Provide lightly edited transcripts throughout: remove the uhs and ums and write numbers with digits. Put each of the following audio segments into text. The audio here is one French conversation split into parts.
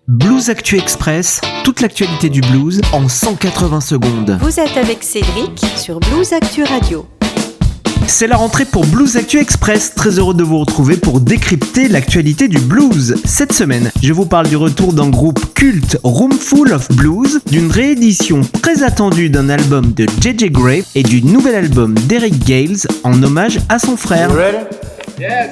Blues Actu Express, toute l'actualité du blues en 180 secondes. Vous êtes avec Cédric sur Blues Actu Radio. C'est la rentrée pour Blues Actu Express, très heureux de vous retrouver pour décrypter l'actualité du blues. Cette semaine, je vous parle du retour d'un groupe culte, Roomful of Blues, d'une réédition très attendue d'un album de J.J. Grey et du nouvel album d'Eric Gales en hommage à son frère.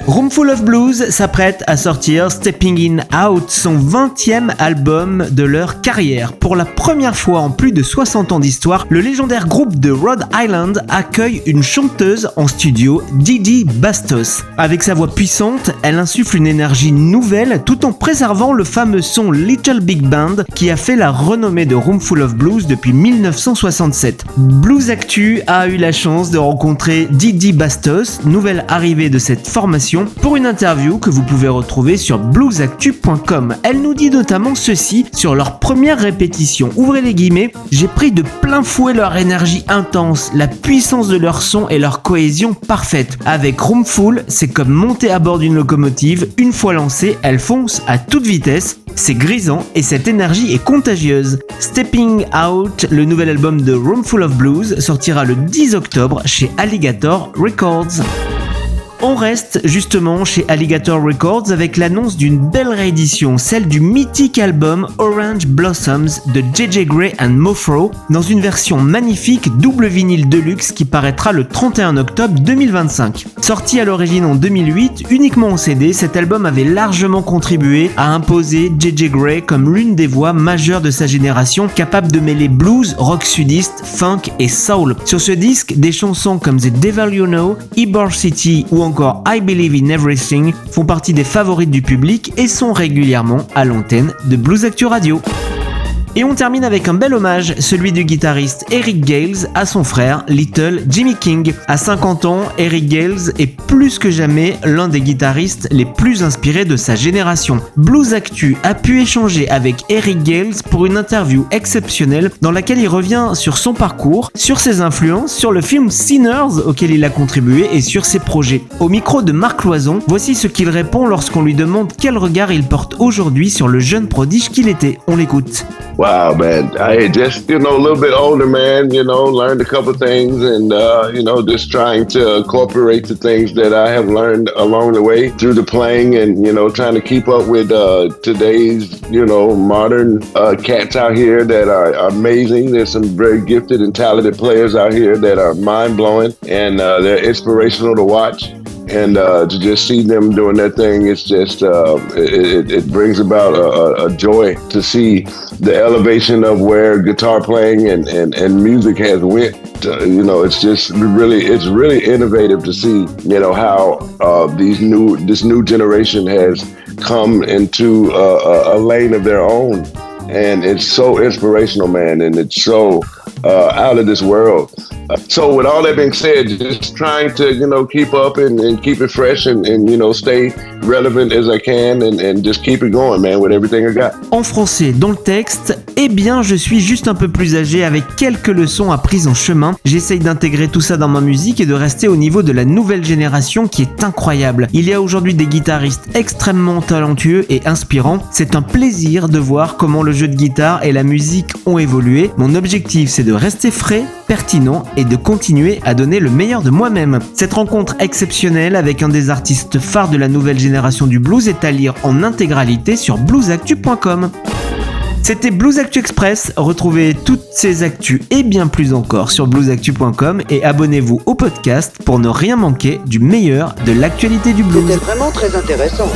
Roomful of Blues s'apprête à sortir Stepping Out, son 20e album de leur carrière. Pour la première fois en plus de 60 ans d'histoire, le légendaire groupe de Rhode Island accueille une chanteuse en studio, Didi Bastos. Avec sa voix puissante, elle insuffle une énergie nouvelle tout en préservant le fameux son Little Big Band qui a fait la renommée de Roomful of Blues depuis 1967. Blues Actu a eu la chance de rencontrer Didi Bastos, nouvelle arrivée de cette formation, pour une interview que vous pouvez retrouver sur bluesactu.com. Elle nous dit notamment ceci sur leur première répétition. Ouvrez les guillemets, j'ai pris de plein fouet leur énergie intense, la puissance de leur son et leur cohésion parfaite. Avec Roomful, c'est comme monter à bord d'une locomotive, une fois lancée, elle fonce à toute vitesse. C'est grisant et cette énergie est contagieuse. Stepping Out, le nouvel album de Roomful of Blues, sortira le 10 octobre chez Alligator Records. On reste justement chez Alligator Records avec l'annonce d'une belle réédition, celle du mythique album Orange Blossoms de J.J. Grey and Mofro, dans une version magnifique double vinyle deluxe qui paraîtra le 31 octobre 2025. Sorti à l'origine en 2008, uniquement en CD, cet album avait largement contribué à imposer J.J. Grey comme l'une des voix majeures de sa génération, capable de mêler blues, rock sudiste, funk et soul. Sur ce disque, des chansons comme The Devil You Know, Ybor City ou encore I Believe in Everything font partie des favorites du public et sont régulièrement à l'antenne de Blues Actu Radio. Et on termine avec un bel hommage, celui du guitariste Eric Gales à son frère Little Jimmy King. À 50 ans, Eric Gales est plus que jamais l'un des guitaristes les plus inspirés de sa génération. Blues Actu a pu échanger avec Eric Gales pour une interview exceptionnelle dans laquelle il revient sur son parcours, sur ses influences, sur le film Sinners auquel il a contribué et sur ses projets. Au micro de Marc Loison, voici ce qu'il répond lorsqu'on lui demande quel regard il porte aujourd'hui sur le jeune prodige qu'il était. On l'écoute. Wow, man. I just, a little bit older, man, learned a couple things and, just trying to incorporate the things that I have learned along the way through the playing and, trying to keep up with today's, modern cats out here that are amazing. There's some very gifted and talented players out here that are mind-blowing and they're inspirational to watch. And to just see them doing their thing, it's just, it brings about a joy to see the elevation of where guitar playing and music has went. It's really innovative to see, how this new generation has come into a lane of their own. And it's so inspirational, man, and it's so out of this world. So with all that being said, just trying to, keep up and keep it fresh and stay relevant as I can and just keep it going, man, with everything I got. En français, dans le texte, eh bien, je suis juste un peu plus âgé avec quelques leçons apprises en chemin. J'essaye d'intégrer tout ça dans ma musique et de rester au niveau de la nouvelle génération qui est incroyable. Il y a aujourd'hui des guitaristes extrêmement talentueux et inspirants. C'est un plaisir de voir comment le jeu de guitare et la musique ont évolué. Mon objectif, c'est de rester frais, pertinent et de continuer à donner le meilleur de moi-même. Cette rencontre exceptionnelle avec un des artistes phares de la nouvelle génération du blues est à lire en intégralité sur bluesactu.com. C'était Blues Actu Express. Retrouvez toutes ces actus et bien plus encore sur bluesactu.com et abonnez-vous au podcast pour ne rien manquer du meilleur de l'actualité du blues. C'était vraiment très intéressant.